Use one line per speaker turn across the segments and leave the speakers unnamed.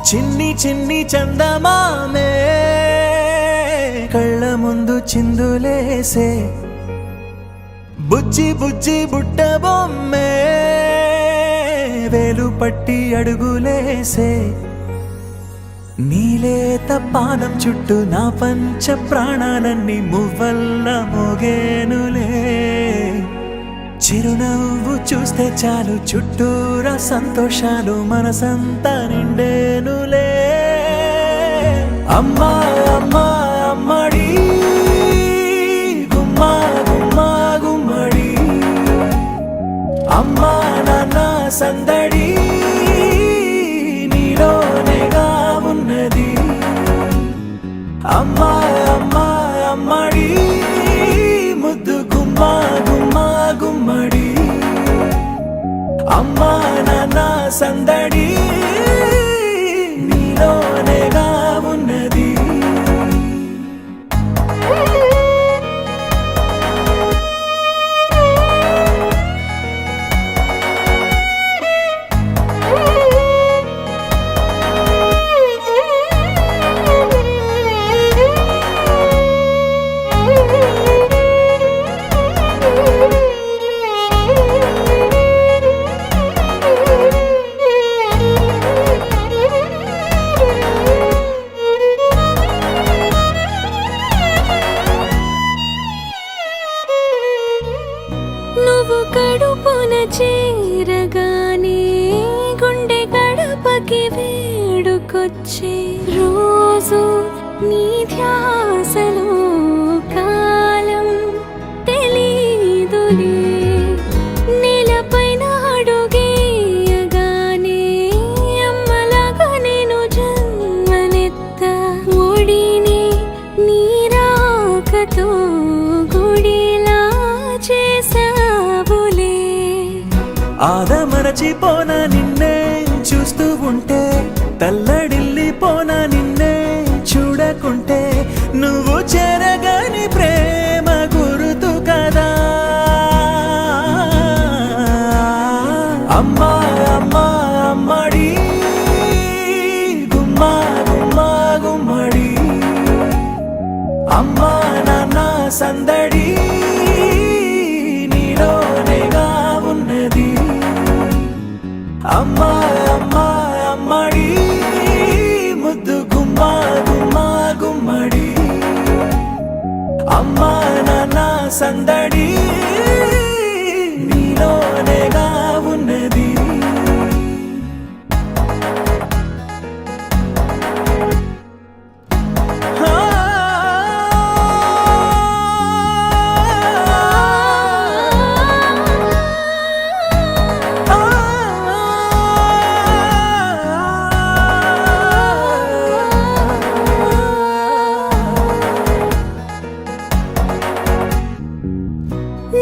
చిన్ని చిన్ని చందమామే కళ్ళ ముందు చిందులేసే బుజ్జి బుజ్జి బుట్ట బొమ్మే వేలు పట్టి అడుగులేసే నీలేత పాదం చుట్టూ నా పంచ ప్రాణాలన్నీ మువ్వల్ల మోగేనులే చిరునవ్వు చూస్తే చాలు చుట్టూరా సంతోషాలు మనసంతా నిండేనులే అమ్మా అమ్మా అమ్మడి గుమ్మా గుమ్మా గుమ్మడి అమ్మా నాన్న సందడి నీలోనేగా ఉన్నది అమ్మా అమ్మా అమ్మడి ముద్దు గుమ్మా గుమ్మా గుమ్మడి అమ్మా నాన్న సందడి నీలోనేగా ఉన్నది
నువ్వు కడుపున చేరగానే గుండె గడపకి వేడుకొచ్చే రోజు నీ ధ్యాసలో కాలం తెలీదులే నేలపైన అడుగేయగానే అమ్మలాగా నేను జన్మనెత్త ఒడిని నీ రాకతో గుడిలా చేసావులే
ఆదమరచిపోన నిన్నే చూస్తూ ఉంటే తల్లడిల్లిపోన నిన్నే చూడకుంటే నువ్వు చెరగని ప్రేమ గురుతు కదా అమ్మా అమ్మా అమ్మడి గుమ్మా గుమ్మా గుమ్మడి అమ్మా నాన్న సందడి నీలోనేగా ఉన్నది అమ్మా అమ్మా అమ్మడి ముద్దు గుమ్మా గుమ్మా గుమ్మడి అమ్మా నాన్న సందడి నీలోనేగా ఉన్నది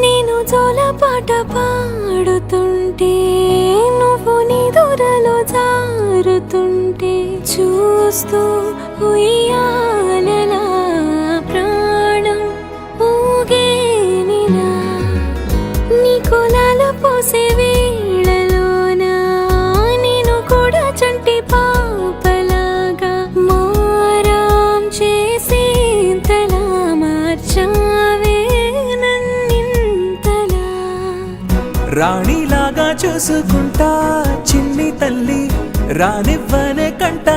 నేను జోలపాట పాడుతుంటే నువ్వు నిదురలో జారుతుంటే చూస్తూ ఉయ్యాలలా ప్రాణం ఊగేనిలా నీ కులాల పోసే వేళలోన నేను కూడా చంటి పాపలాగా మారాం చేసేంతలా మార్చావే
రాణిలాగా చూసుకుంటా చిన్ని తల్లి రానివ్వనే కంట